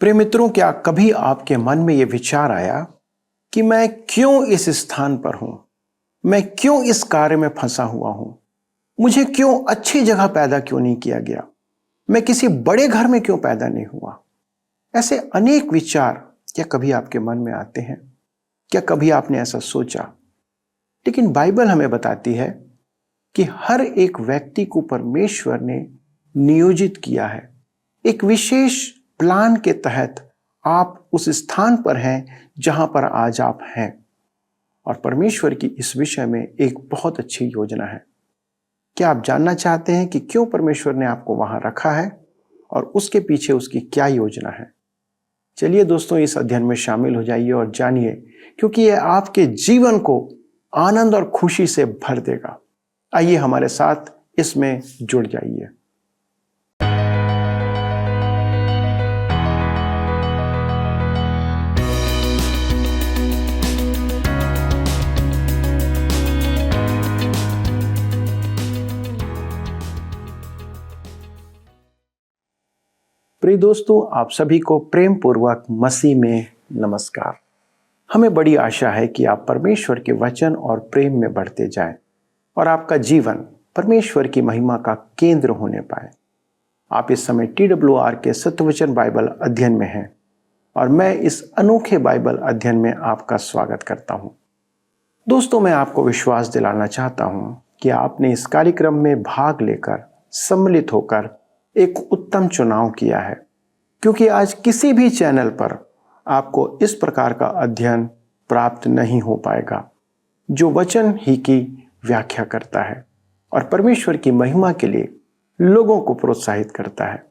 प्रिय मित्रों, क्या कभी आपके मन में यह विचार आया कि मैं क्यों इस स्थान पर हूं? मैं क्यों इस कार्य में फंसा हुआ हूं? मुझे क्यों अच्छी जगह पैदा क्यों नहीं किया गया? मैं किसी बड़े घर में क्यों पैदा नहीं हुआ? ऐसे अनेक विचार क्या कभी आपके मन में आते हैं? क्या कभी आपने ऐसा सोचा? लेकिन बाइबल हमें बताती है कि हर एक व्यक्ति को परमेश्वर ने नियोजित किया है। एक विशेष प्लान के तहत आप उस स्थान पर हैं जहां पर आज आप हैं। और परमेश्वर की इस विषय में एक बहुत अच्छी योजना है। क्या आप जानना चाहते हैं कि क्यों परमेश्वर ने आपको वहां रखा है और उसके पीछे उसकी क्या योजना है? चलिए दोस्तों, इस अध्ययन में शामिल हो जाइए और जानिए, क्योंकि यह आपके जीवन को आनंद और खुशी से भर देगा। आइए हमारे साथ इसमें जुड़ जाइए। प्रिय दोस्तों, आप सभी को प्रेम पूर्वक मसीह में नमस्कार। हमें बड़ी आशा है कि आप परमेश्वर के वचन और प्रेम में बढ़ते जाएं और आपका जीवन परमेश्वर की महिमा का केंद्र होने पाए। आप इस समय TWR के सत्यवचन बाइबल अध्ययन में हैं और मैं इस अनोखे बाइबल अध्ययन में आपका स्वागत करता हूं। दोस्तों, मैं आपको विश्वास दिलाना चाहता हूं कि आपने इस कार्यक्रम में भाग लेकर सम्मिलित होकर एक उत्तम चुनाव किया है, क्योंकि आज किसी भी चैनल पर आपको इस प्रकार का अध्ययन प्राप्त नहीं हो पाएगा जो वचन ही की व्याख्या करता है और परमेश्वर की महिमा के लिए लोगों को प्रोत्साहित करता है।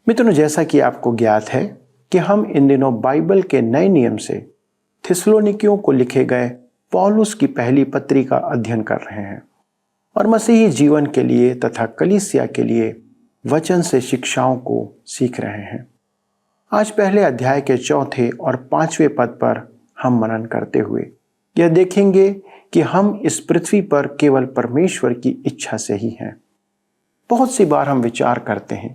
मित्रों, जैसा कि आपको ज्ञात है कि हम इन दिनों बाइबल के नए नियम से थिस्सलुनीकियों को लिखे गए पौलुस की पहली पत्री का अध्ययन कर रहे हैं और मसीही जीवन के लिए तथा कलीसिया के लिए वचन से शिक्षाओं को सीख रहे हैं। आज पहले अध्याय के 4 और 5वें पद पर हम मनन करते हुए यह देखेंगे कि हम इस पृथ्वी पर केवल परमेश्वर की इच्छा से ही हैं। बहुत सी बार हम विचार करते हैं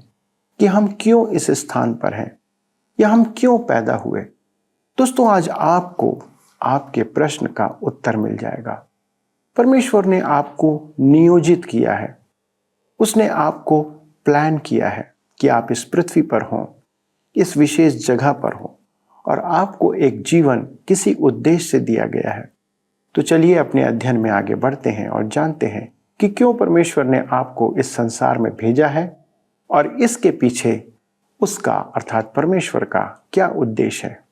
कि हम क्यों इस स्थान पर हैं या हम क्यों पैदा हुए। दोस्तों, आज आपको आपके प्रश्न का उत्तर मिल जाएगा। परमेश्वर ने आपको नियोजित किया है। उसने आपको प्लान किया है कि आप इस पृथ्वी पर हों, इस विशेष जगह पर हों और आपको एक जीवन किसी उद्देश्य से दिया गया है। तो चलिए अपने अध्ययन में आगे बढ़ते हैं और जानते हैं कि क्यों परमेश्वर ने आपको इस संसार में भेजा है और इसके पीछे उसका अर्थात परमेश्वर का क्या उद्देश्य है।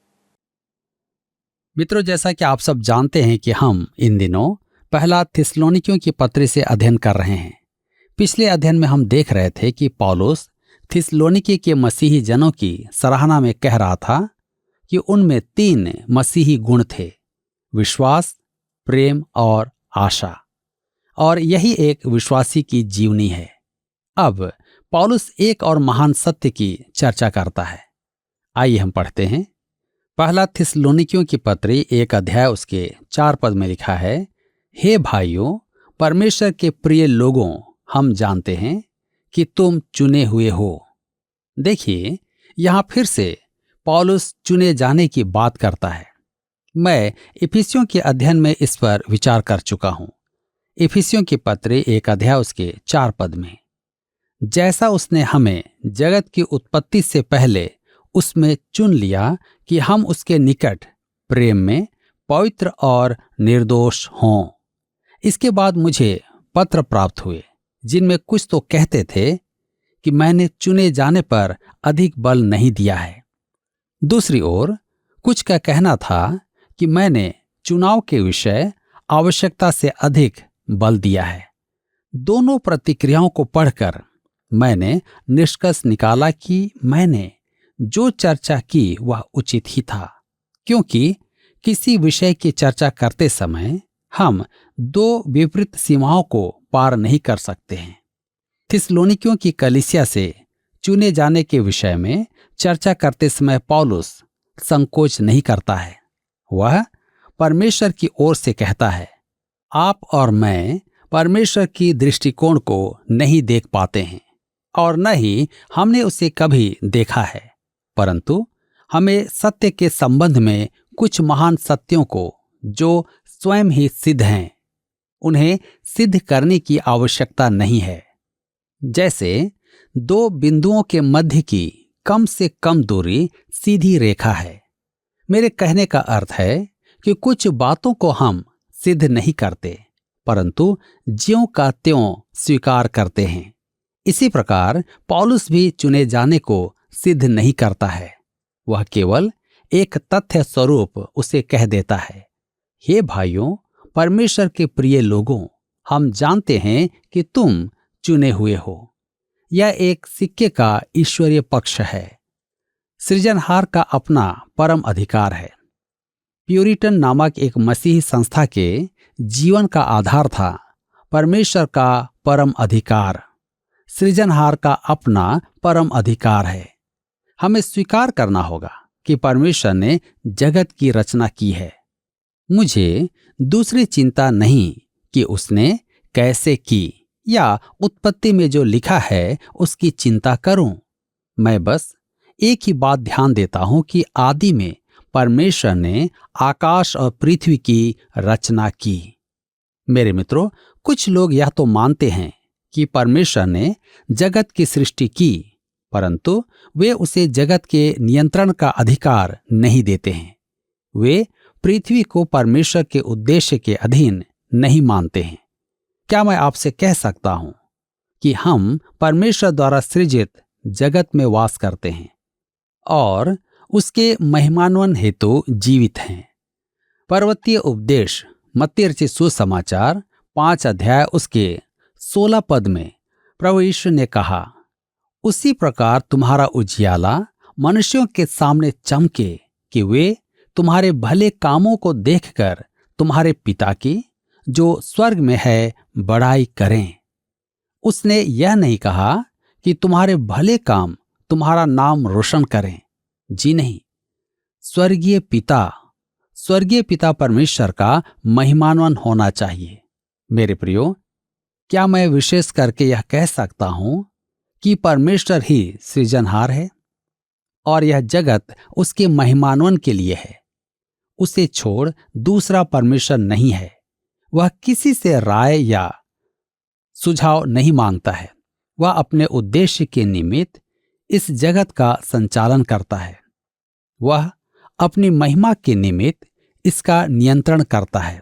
मित्रों, जैसा कि आप सब जानते हैं कि हम इन दिनों पहला थिस्सलुनीकियों की पत्री से अध्ययन कर रहे हैं। पिछले अध्ययन में हम देख रहे थे कि पौलुस थिस्सलुनीकी के मसीही जनों की सराहना में कह रहा था कि उनमें 3 मसीही गुण थे: विश्वास, प्रेम और आशा। और यही एक विश्वासी की जीवनी है। अब पौलुस एक और महान सत्य की चर्चा करता है। आइए हम पढ़ते हैं। पहला थिस्सलुनीकियों की पत्री 1 अध्याय उसके 4 पद में लिखा है, हे भाइयों, परमेश्वर के प्रिय लोगों, हम जानते हैं कि तुम चुने हुए हो। देखिए, यहां फिर से पौलुस चुने जाने की बात करता है। मैं इफिसियों के अध्ययन में इस पर विचार कर चुका हूं। इफिसियों की पत्री 1 अध्याय उसके 4 पद में, जैसा उसने हमें जगत की उत्पत्ति से पहले उसमें चुन लिया कि हम उसके निकट प्रेम में पवित्र और निर्दोष हों। इसके बाद मुझे पत्र प्राप्त हुए जिनमें कुछ तो कहते थे कि मैंने चुने जाने पर अधिक बल नहीं दिया है। दूसरी ओर कुछ का कहना था कि मैंने चुनाव के विषय आवश्यकता से अधिक बल दिया है। दोनों प्रतिक्रियाओं को पढ़कर मैंने निष्कर्ष निकाला कि मैंने जो चर्चा की वह उचित ही था, क्योंकि किसी विषय की चर्चा करते समय हम 2 विपरीत सीमाओं को पार नहीं कर सकते हैं। थिस्सलुनीकियों की कलीसिया से चुने जाने के विषय में चर्चा करते समय पौलुस संकोच नहीं करता है। वह परमेश्वर की ओर से कहता है, आप और मैं परमेश्वर की दृष्टिकोण को नहीं देख पाते हैं और न ही हमने उसे कभी देखा है, परंतु हमें सत्य के संबंध में कुछ महान सत्यों को जो स्वयं ही सिद्ध हैं, उन्हें सिद्ध करने की आवश्यकता नहीं है। जैसे दो बिंदुओं के मध्य की कम से कम दूरी सीधी रेखा है। मेरे कहने का अर्थ है कि कुछ बातों को हम सिद्ध नहीं करते, परंतु ज्यों का त्यों स्वीकार करते हैं। इसी प्रकार पौलुस भी चुने जाने को सिद्ध नहीं करता है, वह केवल एक तथ्य स्वरूप उसे कह देता है, हे भाइयों, परमेश्वर के प्रिय लोगों, हम जानते हैं कि तुम चुने हुए हो। यह एक सिक्के का ईश्वरीय पक्ष है। सृजनहार का अपना परम अधिकार है। प्यूरिटन नामक एक मसीही संस्था के जीवन का आधार था परमेश्वर का परम अधिकार। सृजनहार का अपना परम अधिकार है। हमें स्वीकार करना होगा कि परमेश्वर ने जगत की रचना की है। मुझे दूसरी चिंता नहीं कि उसने कैसे की या उत्पत्ति में जो लिखा है उसकी चिंता करूं। मैं बस एक ही बात ध्यान देता हूं कि आदि में परमेश्वर ने आकाश और पृथ्वी की रचना की। मेरे मित्रों, कुछ लोग यह तो मानते हैं कि परमेश्वर ने जगत की सृष्टि की, परंतु वे उसे जगत के नियंत्रण का अधिकार नहीं देते हैं। वे पृथ्वी को परमेश्वर के उद्देश्य के अधीन नहीं मानते हैं। क्या मैं आपसे कह सकता हूं कि हम परमेश्वर द्वारा सृजित जगत में वास करते हैं और उसके महिमान्वन हेतु जीवित हैं? पर्वतीय उपदेश मत्ती रचित सुसमाचार 5 अध्याय उसके 16 पद में प्रभु यीशु ने कहा, उसी प्रकार तुम्हारा उजियाला मनुष्यों के सामने चमके कि वे तुम्हारे भले कामों को देखकर तुम्हारे पिता की जो स्वर्ग में है बड़ाई करें। उसने यह नहीं कहा कि तुम्हारे भले काम तुम्हारा नाम रोशन करें। जी नहीं, स्वर्गीय पिता परमेश्वर का महिमान्वन होना चाहिए। मेरे प्रियो, क्या मैं विशेष करके यह कह सकता हूं कि परमेश्वर ही सृजनहार है और यह जगत उसके महिमान्वन के लिए है? उसे छोड़ दूसरा परमेश्वर नहीं है। वह किसी से राय या सुझाव नहीं मांगता है। वह अपने उद्देश्य के निमित्त इस जगत का संचालन करता है। वह अपनी महिमा के निमित्त इसका नियंत्रण करता है।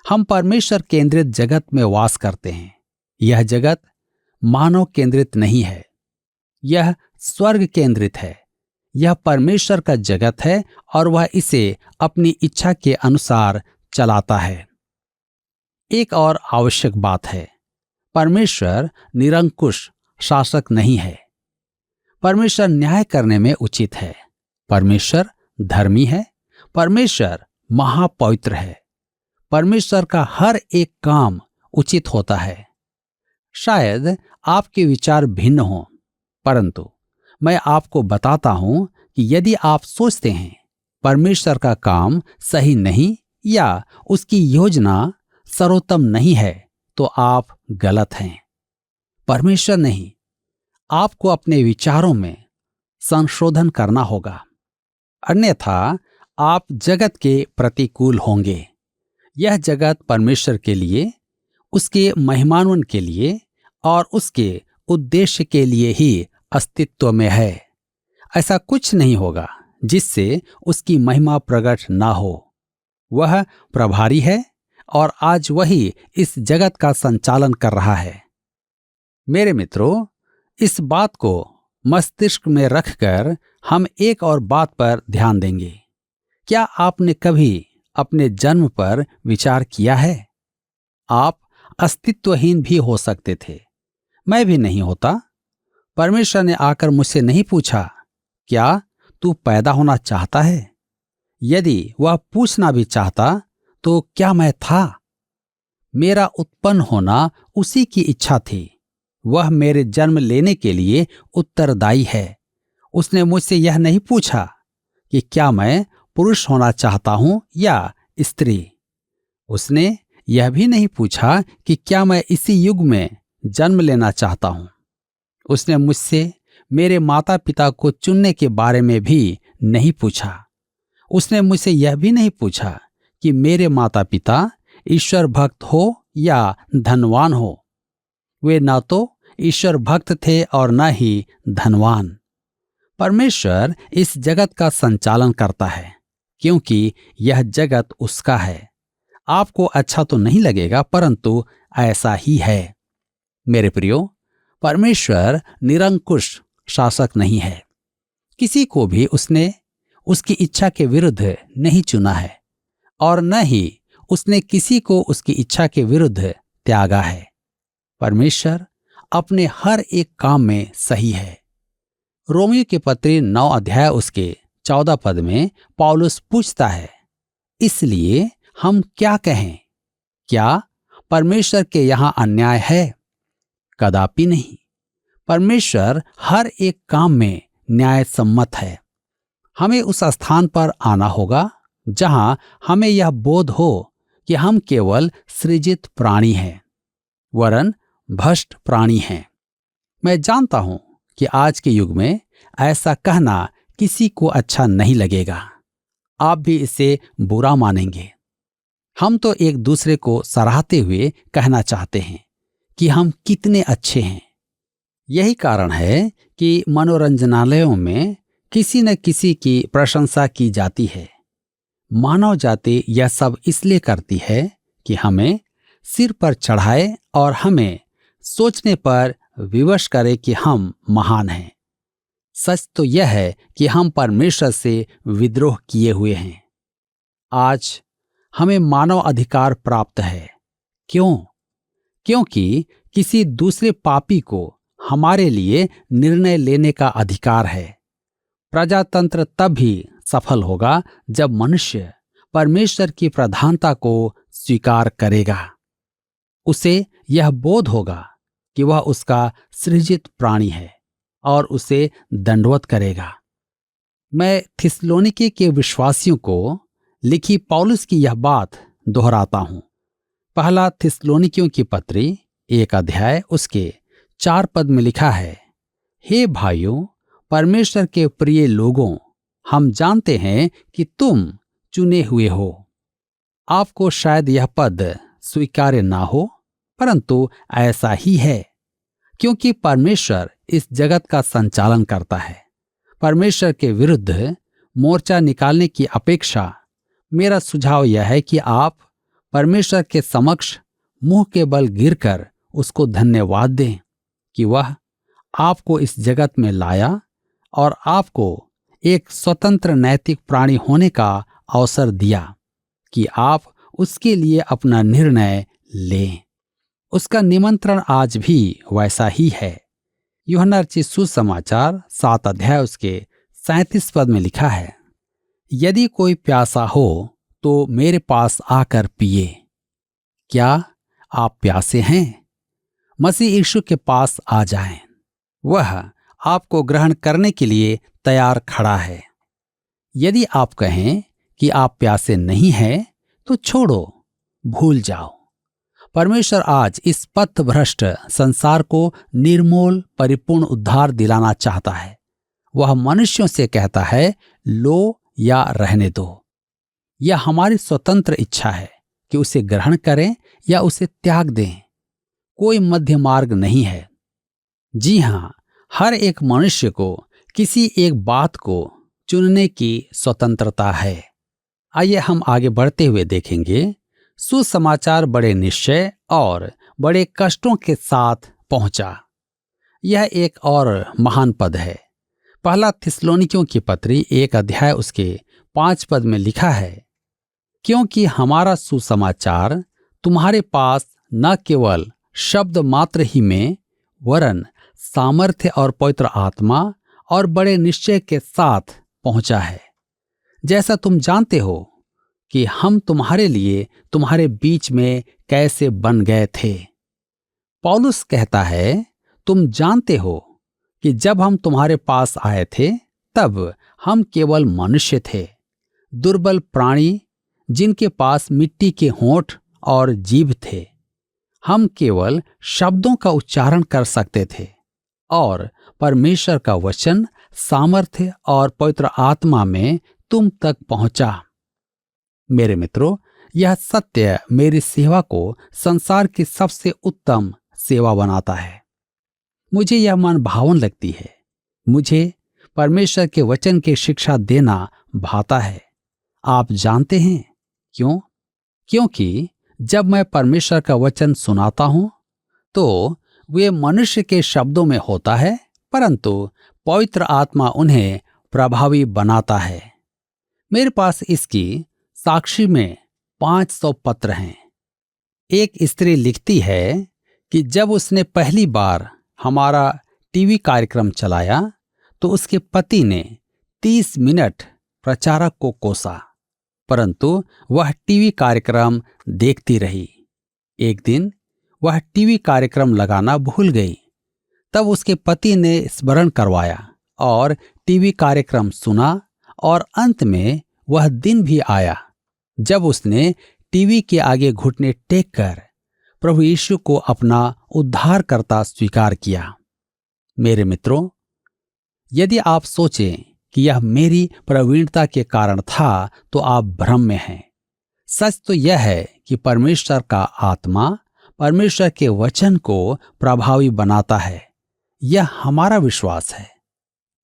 हम परमेश्वर केंद्रित जगत में वास करते हैं। यह जगत मानव केंद्रित नहीं है, यह स्वर्ग केंद्रित है। यह परमेश्वर का जगत है और वह इसे अपनी इच्छा के अनुसार चलाता है। एक और आवश्यक बात है, परमेश्वर निरंकुश शासक नहीं है। परमेश्वर न्याय करने में उचित है। परमेश्वर धर्मी है। परमेश्वर महापवित्र है। परमेश्वर का हर एक काम उचित होता है। शायद आपके विचार भिन्न हों, परंतु मैं आपको बताता हूं कि यदि आप सोचते हैं परमेश्वर का काम सही नहीं या उसकी योजना सर्वोत्तम नहीं है, तो आप गलत हैं। परमेश्वर नहीं, आपको अपने विचारों में संशोधन करना होगा, अन्यथा आप जगत के प्रतिकूल होंगे। यह जगत परमेश्वर के लिए, उसके महिमान्वन के लिए और उसके उद्देश्य के लिए ही अस्तित्व में है। ऐसा कुछ नहीं होगा जिससे उसकी महिमा प्रकट ना हो। वह प्रभारी है और आज वही इस जगत का संचालन कर रहा है। मेरे मित्रों, इस बात को मस्तिष्क में रखकर हम एक और बात पर ध्यान देंगे। क्या आपने कभी अपने जन्म पर विचार किया है? आप अस्तित्वहीन भी हो सकते थे। मैं भी नहीं होता। परमेश्वर ने आकर मुझसे नहीं पूछा, क्या तू पैदा होना चाहता है? यदि वह पूछना भी चाहता तो क्या मैं था? मेरा उत्पन्न होना उसी की इच्छा थी। वह मेरे जन्म लेने के लिए उत्तरदायी है। उसने मुझसे यह नहीं पूछा कि क्या मैं पुरुष होना चाहता हूं या स्त्री। उसने यह भी नहीं पूछा कि क्या मैं इसी युग में जन्म लेना चाहता हूं। उसने मुझसे मेरे माता पिता को चुनने के बारे में भी नहीं पूछा। उसने मुझसे यह भी नहीं पूछा कि मेरे माता पिता ईश्वर भक्त हो या धनवान हो। वे न तो ईश्वर भक्त थे और न ही धनवान। परमेश्वर इस जगत का संचालन करता है क्योंकि यह जगत उसका है। आपको अच्छा तो नहीं लगेगा, परंतु ऐसा ही है। मेरे प्रियो, परमेश्वर निरंकुश शासक नहीं है। किसी को भी उसने उसकी इच्छा के विरुद्ध नहीं चुना है और न ही उसने किसी को उसकी इच्छा के विरुद्ध त्यागा है। परमेश्वर अपने हर एक काम में सही है। रोमियो के पत्री 9 अध्याय उसके 14 पद में पौलुस पूछता है, इसलिए हम क्या कहें? क्या परमेश्वर के यहां अन्याय है? कदापि नहीं। परमेश्वर हर एक काम में न्याय सम्मत है। हमें उस स्थान पर आना होगा जहां हमें यह बोध हो कि हम केवल सृजित प्राणी हैं, वरन भ्रष्ट प्राणी हैं। मैं जानता हूं कि आज के युग में ऐसा कहना किसी को अच्छा नहीं लगेगा। आप भी इसे बुरा मानेंगे। हम तो एक दूसरे को सराहते हुए कहना चाहते हैं कि हम कितने अच्छे हैं। यही कारण है कि मनोरंजनालयों में किसी न किसी की प्रशंसा की जाती है। मानव जाति यह सब इसलिए करती है कि हमें सिर पर चढ़ाए और हमें सोचने पर विवश करे कि हम महान हैं। सच तो यह है कि हम परमेश्वर से विद्रोह किए हुए हैं। आज हमें मानव अधिकार प्राप्त है। क्यों? क्योंकि किसी दूसरे पापी को हमारे लिए निर्णय लेने का अधिकार है। प्रजातंत्र तब भी सफल होगा जब मनुष्य परमेश्वर की प्रधानता को स्वीकार करेगा। उसे यह बोध होगा कि वह उसका सृजित प्राणी है और उसे दंडवत करेगा। मैं थिस्सलुनीके के विश्वासियों को लिखी पौलुस की यह बात दोहराता हूं। पहला थिस्सलुनीकियों की पत्री 1 अध्याय उसके 4 पद में लिखा है, हे भाइयों, परमेश्वर के प्रिय लोगों, हम जानते हैं कि तुम चुने हुए हो। आपको शायद यह पद स्वीकार्य ना हो, परंतु ऐसा ही है क्योंकि परमेश्वर इस जगत का संचालन करता है। परमेश्वर के विरुद्ध मोर्चा निकालने की अपेक्षा मेरा सुझाव यह है कि आप परमेश्वर के समक्ष मुंह के बल गिरकर उसको धन्यवाद दें कि वह आपको इस जगत में लाया और आपको एक स्वतंत्र नैतिक प्राणी होने का अवसर दिया कि आप उसके लिए अपना निर्णय लें। उसका निमंत्रण आज भी वैसा ही है। यूहन्ना रचित सुसमाचार 7 अध्याय उसके 37 पद में लिखा है, यदि कोई प्यासा हो तो मेरे पास आकर पिए। क्या आप प्यासे हैं? मसीह यीशु के पास आ जाएं। वह आपको ग्रहण करने के लिए तैयार खड़ा है। यदि आप कहें कि आप प्यासे नहीं हैं, तो छोड़ो, भूल जाओ। परमेश्वर आज इस पथभ्रष्ट संसार को निर्मूल परिपूर्ण उद्धार दिलाना चाहता है। वह मनुष्यों से कहता है, लो या रहने दो। यह हमारी स्वतंत्र इच्छा है कि उसे ग्रहण करें या उसे त्याग दें। कोई मध्य मार्ग नहीं है। जी हां, हर एक मनुष्य को किसी एक बात को चुनने की स्वतंत्रता है। आइए हम आगे बढ़ते हुए देखेंगे। सुसमाचार बड़े निश्चय और बड़े कष्टों के साथ पहुंचा। यह एक और महान पद है। पहला थिस्सलुनीकियों की पत्री 1 अध्याय उसके 5 पद में लिखा है, क्योंकि हमारा सुसमाचार तुम्हारे पास न केवल शब्द मात्र ही में, वरन सामर्थ्य और पवित्र आत्मा और बड़े निश्चय के साथ पहुंचा है, जैसा तुम जानते हो कि हम तुम्हारे लिए तुम्हारे बीच में कैसे बन गए थे। पौलुस कहता है, तुम जानते हो कि जब हम तुम्हारे पास आए थे तब हम केवल मनुष्य थे, दुर्बल प्राणी जिनके पास मिट्टी के होंठ और जीभ थे। हम केवल शब्दों का उच्चारण कर सकते थे और परमेश्वर का वचन सामर्थ्य और पवित्र आत्मा में तुम तक पहुंचा। मेरे मित्रों, यह सत्य मेरी सेवा को संसार की सबसे उत्तम सेवा बनाता है। मुझे यह मन भावन लगती है। मुझे परमेश्वर के वचन की शिक्षा देना भाता है। आप जानते हैं क्यों? क्योंकि जब मैं परमेश्वर का वचन सुनाता हूं तो वे मनुष्य के शब्दों में होता है, परंतु पवित्र आत्मा उन्हें प्रभावी बनाता है। मेरे पास इसकी साक्षी में 500 पत्र हैं। एक स्त्री लिखती है कि जब उसने पहली बार हमारा टीवी कार्यक्रम चलाया तो उसके पति ने 30 मिनट प्रचारक को कोसा, परंतु वह टीवी कार्यक्रम देखती रही। एक दिन वह टीवी कार्यक्रम लगाना भूल गई। तब उसके पति ने स्मरण करवाया और टीवी कार्यक्रम सुना, और अंत में वह दिन भी आया जब उसने टीवी के आगे घुटने टेक कर प्रभु यीशु को अपना उद्धारकर्ता स्वीकार किया। मेरे मित्रों, यदि आप सोचें कि यह मेरी प्रवीणता के कारण था तो आप भ्रम में हैं। सच तो यह है कि परमेश्वर का आत्मा परमेश्वर के वचन को प्रभावी बनाता है। यह हमारा विश्वास है।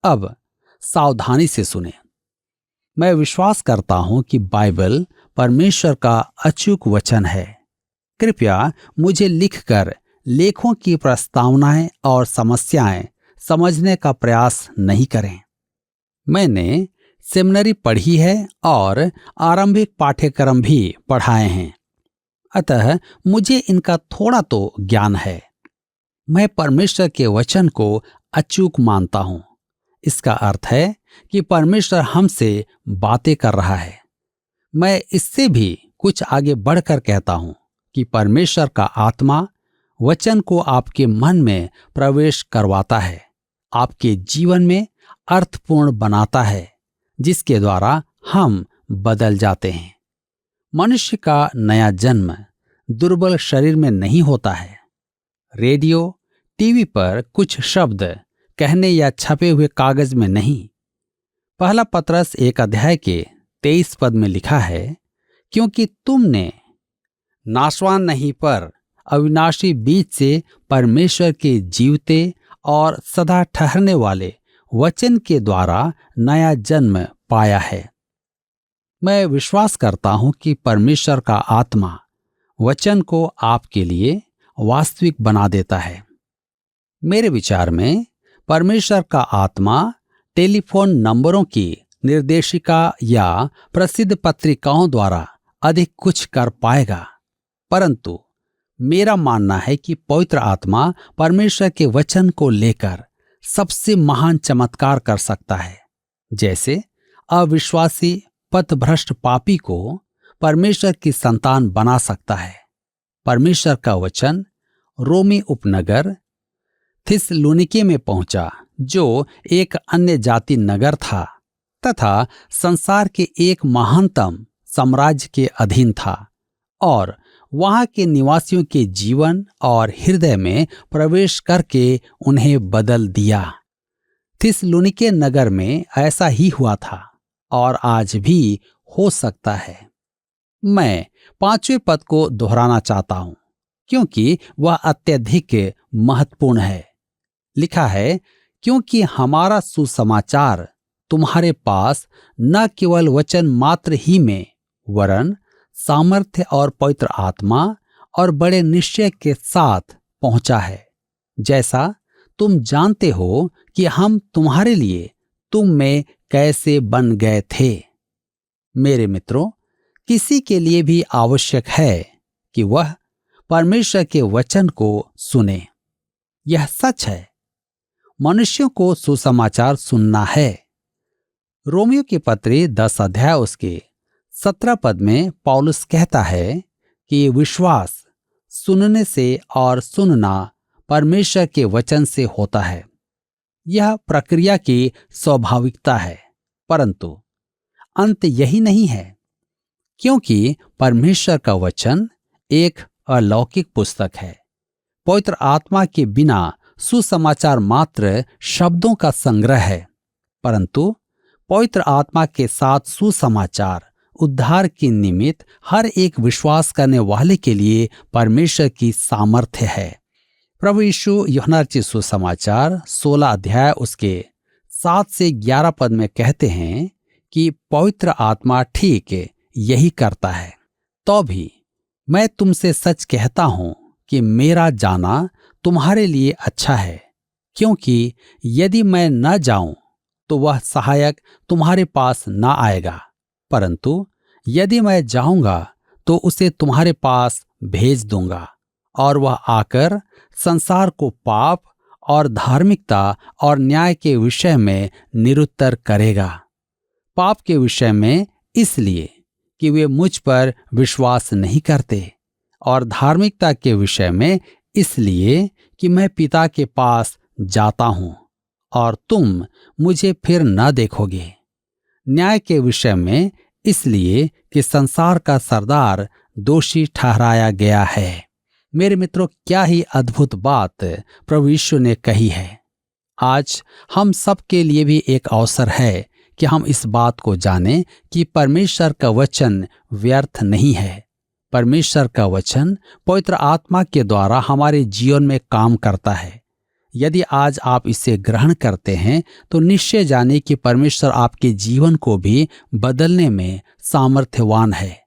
अब सावधानी से सुने। मैं विश्वास करता हूं कि बाइबल परमेश्वर का अचूक वचन है। कृपया मुझे लिखकर लेखों की प्रस्तावनाएं और समस्याएं समझने का प्रयास नहीं करें। मैंने सेमिनरी पढ़ी है और आरंभिक पाठ्यक्रम भी पढ़ाए हैं, अतः मुझे इनका थोड़ा तो ज्ञान है। मैं परमेश्वर के वचन को अचूक मानता हूं। इसका अर्थ है कि परमेश्वर हमसे बातें कर रहा है। मैं इससे भी कुछ आगे बढ़कर कहता हूं कि परमेश्वर का आत्मा वचन को आपके मन में प्रवेश करवाता है, आपके जीवन में अर्थपूर्ण बनाता है, जिसके द्वारा हम बदल जाते हैं। मनुष्य का नया जन्म दुर्बल शरीर में नहीं होता है। रेडियो, टीवी पर कुछ शब्द कहने या छपे हुए कागज में नहीं। पहला पत्रस 1 अध्याय के 23 पद में लिखा है, क्योंकि तुमने नाशवान नहीं पर अविनाशी बीज से परमेश्वर के जीवते और सदा ठहरने वाले वचन के द्वारा नया जन्म पाया है। मैं विश्वास करता हूं कि परमेश्वर का आत्मा वचन को आपके लिए वास्तविक बना देता है। मेरे विचार में परमेश्वर का आत्मा टेलीफोन नंबरों की निर्देशिका या प्रसिद्ध पत्रिकाओं द्वारा अधिक कुछ कर पाएगा, परंतु मेरा मानना है कि पवित्र आत्मा परमेश्वर के वचन को लेकर सबसे महान चमत्कार कर सकता है। जैसे अविश्वासी पथभ्रष्ट पापी को परमेश्वर की संतान बना सकता है। परमेश्वर का वचन रोमी उपनगर थिस्सलुनीके में पहुंचा, जो एक अन्य जाति नगर था तथा संसार के एक महानतम साम्राज्य के अधीन था, और वहां के निवासियों के जीवन और हृदय में प्रवेश करके उन्हें बदल दिया। थिस्सलुनीके नगर में ऐसा ही हुआ था और आज भी हो सकता है। मैं 5वें पद को दोहराना चाहता हूं क्योंकि वह अत्यधिक महत्वपूर्ण है। लिखा है, क्योंकि हमारा सुसमाचार तुम्हारे पास न केवल वचन मात्र ही में, वरन सामर्थ्य और पवित्र आत्मा और बड़े निश्चय के साथ पहुंचा है, जैसा तुम जानते हो कि हम तुम्हारे लिए तुम में कैसे बन गए थे। मेरे मित्रों, किसी के लिए भी आवश्यक है कि वह परमेश्वर के वचन को सुने। यह सच है, मनुष्यों को सुसमाचार सुनना है। रोमियो की पत्री 10 अध्याय उसके 17 पद में पौलुस कहता है कि विश्वास सुनने से और सुनना परमेश्वर के वचन से होता है। यह प्रक्रिया की स्वाभाविकता है, परंतु अंत यही नहीं है, क्योंकि परमेश्वर का वचन एक अलौकिक पुस्तक है। पवित्र आत्मा के बिना सुसमाचार मात्र शब्दों का संग्रह है, परंतु पवित्र आत्मा के साथ सुसमाचार उद्धार के निमित्त हर एक विश्वास करने वाले के लिए परमेश्वर की सामर्थ्य है। प्रभु यीशु यूहन्ना रचित सुसमाचार 16 अध्याय उसके 7 से 11 पद में कहते हैं कि पवित्र आत्मा ठीक यही करता है। तो भी मैं तुमसे सच कहता हूं कि मेरा जाना तुम्हारे लिए अच्छा है, क्योंकि यदि मैं न जाऊं तो वह सहायक तुम्हारे पास न आएगा, परंतु यदि मैं जाऊंगा तो उसे तुम्हारे पास भेज दूंगा, और वह आकर संसार को पाप और धार्मिकता और न्याय के विषय में निरुत्तर करेगा। पाप के विषय में इसलिए कि वे मुझ पर विश्वास नहीं करते, और धार्मिकता के विषय में इसलिए कि मैं पिता के पास जाता हूं और तुम मुझे फिर न देखोगे। न्याय के विषय में इसलिए कि संसार का सरदार दोषी ठहराया गया है। मेरे मित्रों, क्या ही अद्भुत बात प्रभु यीशु ने कही है। आज हम सब के लिए भी एक अवसर है कि हम इस बात को जानें कि परमेश्वर का वचन व्यर्थ नहीं है। परमेश्वर का वचन पवित्र आत्मा के द्वारा हमारे जीवन में काम करता है। यदि आज आप इसे ग्रहण करते हैं तो निश्चय जाने कि परमेश्वर आपके जीवन को भी बदलने में सामर्थ्यवान है।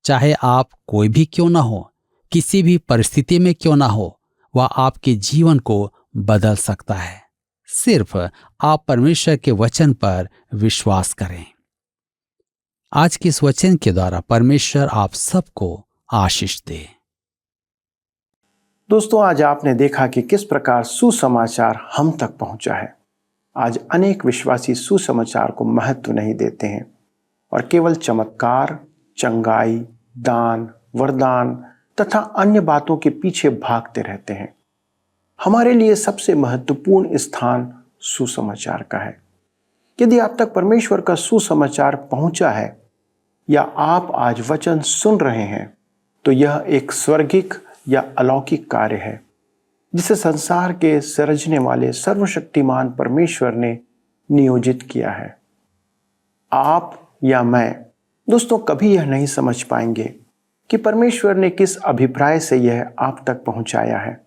चाहे आप कोई भी क्यों ना हो, किसी भी परिस्थिति में क्यों ना हो, वह आपके जीवन को बदल सकता है। सिर्फ आप परमेश्वर के वचन पर विश्वास करें। आज के इस वचन के द्वारा परमेश्वर आप सबको आशीष दे। दोस्तों, आज आपने देखा कि किस प्रकार सुसमाचार हम तक पहुंचा है। आज अनेक विश्वासी सुसमाचार को महत्व नहीं देते हैं और केवल चमत्कार, चंगाई, दान, वरदान तथा अन्य बातों के पीछे भागते रहते हैं। हमारे लिए सबसे महत्वपूर्ण स्थान सुसमाचार का है। यदि आप तक परमेश्वर का सुसमाचार पहुंचा है या आप आज वचन सुन रहे हैं, तो यह एक स्वर्गिक या अलौकिक कार्य है जिसे संसार के सृजने वाले सर्वशक्तिमान परमेश्वर ने नियोजित किया है। आप या मैं दोस्तों कभी यह नहीं समझ पाएंगे कि परमेश्वर ने किस अभिप्राय से यह आप तक पहुंचाया है।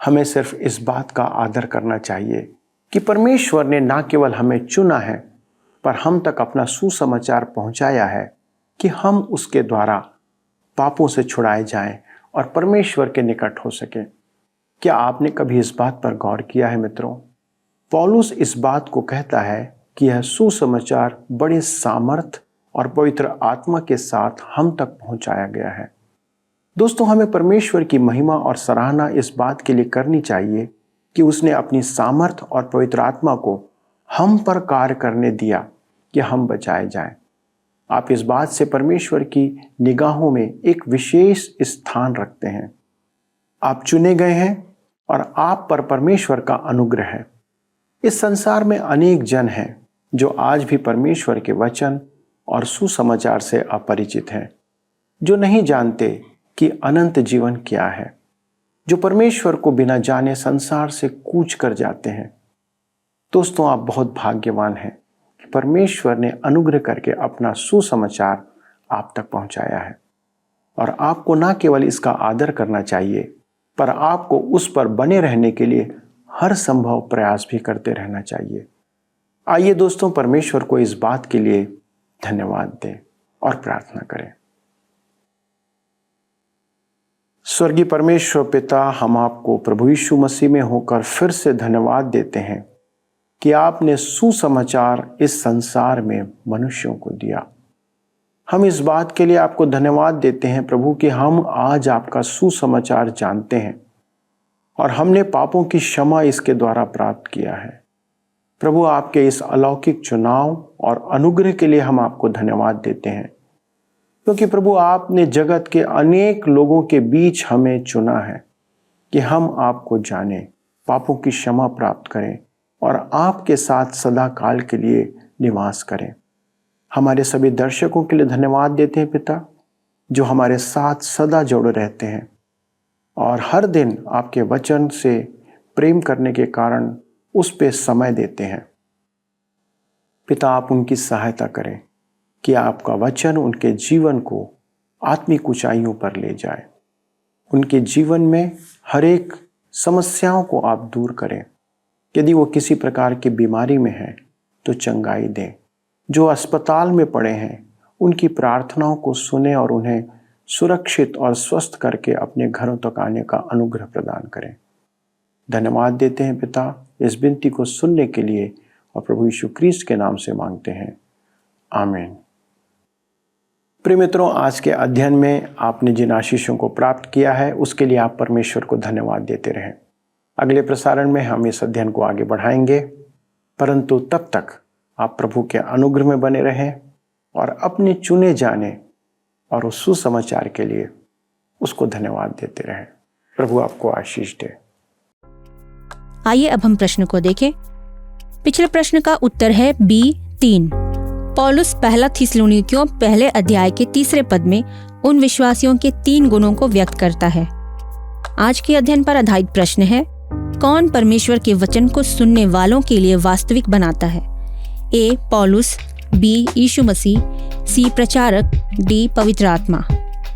हमें सिर्फ इस बात का आदर करना चाहिए कि परमेश्वर ने न केवल हमें चुना है, पर हम तक अपना सुसमाचार पहुंचाया है कि हम उसके द्वारा पापों से छुड़ाए जाएं और परमेश्वर के निकट हो सके। क्या आपने कभी इस बात पर गौर किया है मित्रों? पौलुस इस बात को कहता है कि यह सुसमाचार बड़े सामर्थ और पवित्र आत्मा के साथ हम तक पहुंचाया गया है। दोस्तों, हमें परमेश्वर की महिमा और सराहना इस बात के लिए करनी चाहिए कि उसने अपनी सामर्थ और पवित्र आत्मा को हम पर कार्य करने दिया कि हम बचाए जाएं। आप इस बात से परमेश्वर की निगाहों में एक विशेष स्थान रखते हैं। आप चुने गए हैं और आप पर परमेश्वर का अनुग्रह है। इस संसार में अनेक जन हैं जो आज भी परमेश्वर के वचन और सुसमाचार से अपरिचित हैं, जो नहीं जानते कि अनंत जीवन क्या है, जो परमेश्वर को बिना जाने संसार से कूच कर जाते हैं। दोस्तों, आप बहुत भाग्यवान हैं कि परमेश्वर ने अनुग्रह करके अपना सुसमाचार आप तक पहुंचाया है, और आपको न केवल इसका आदर करना चाहिए, पर आपको उस पर बने रहने के लिए हर संभव प्रयास भी करते रहना चाहिए। आइए दोस्तों, परमेश्वर को इस बात के लिए धन्यवाद दें और प्रार्थना करें। स्वर्गीय परमेश्वर पिता, हम आपको प्रभु यीशु मसीह में होकर फिर से धन्यवाद देते हैं कि आपने सुसमाचार इस संसार में मनुष्यों को दिया। हम इस बात के लिए आपको धन्यवाद देते हैं प्रभु कि हम आज आपका सुसमाचार जानते हैं और हमने पापों की क्षमा इसके द्वारा प्राप्त किया है। प्रभु, आपके इस अलौकिक चुनाव और अनुग्रह के लिए हम आपको धन्यवाद देते हैं, क्योंकि प्रभु आपने जगत के अनेक लोगों के बीच हमें चुना है कि हम आपको जानें, पापों की क्षमा प्राप्त करें और आपके साथ सदा काल के लिए निवास करें। हमारे सभी दर्शकों के लिए धन्यवाद देते हैं पिता, जो हमारे साथ सदा जुड़े रहते हैं और हर दिन आपके वचन से प्रेम करने के कारण उस पे समय देते हैं। पिता, आप उनकी सहायता करें कि आपका वचन उनके जीवन को आत्मिक ऊंचाइयों पर ले जाए। उनके जीवन में हर एक समस्याओं को आप दूर करें। यदि वो किसी प्रकार की बीमारी में हैं तो चंगाई दें। जो अस्पताल में पड़े हैं उनकी प्रार्थनाओं को सुने और उन्हें सुरक्षित और स्वस्थ करके अपने घरों तक आने का अनुग्रह प्रदान करें। धन्यवाद देते हैं पिता, इस विनती को सुनने के लिए और प्रभु यीशु क्रिस्ट के नाम से मांगते हैं, आमीन। प्रिय मित्रों, आज के अध्ययन में आपने जिन आशीषों को प्राप्त किया है उसके लिए आप परमेश्वर को धन्यवाद देते रहें। अगले प्रसारण में हम इस अध्ययन को आगे बढ़ाएंगे, परंतु तब तक आप प्रभु के अनुग्रह में बने रहें और अपने चुने जाने और उस सुसमाचार के लिए उसको धन्यवाद देते रहें। प्रभु आपको आशीष दे। आइए अब हम प्रश्न को देखें। पिछले प्रश्न का उत्तर है B3। पौलुस पहला थिस्सलुनीकियों पहले अध्याय के 3 पद में उन विश्वासियों के 3 गुणों को व्यक्त करता है। आज के अध्ययन पर आधारित प्रश्न है, कौन परमेश्वर के वचन को सुनने वालों के लिए वास्तविक बनाता है? A पौलुस, B यीशु मसीह, C प्रचारक, D पवित्र आत्मा।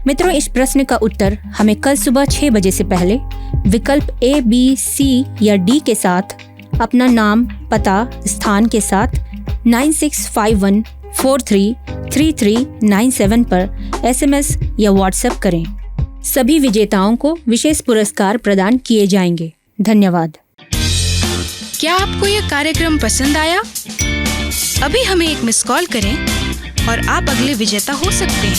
मित्रों, इस प्रश्न का उत्तर हमें कल सुबह 6 बजे से पहले विकल्प A, B, C या D के साथ अपना नाम, पता, स्थान के साथ 9651433397 पर SMS या WhatsApp करें। सभी विजेताओं को विशेष पुरस्कार प्रदान किए जाएंगे। धन्यवाद। क्या आपको यह कार्यक्रम पसंद आया? अभी हमें एक मिस कॉल करें और आप अगले विजेता हो सकते हैं।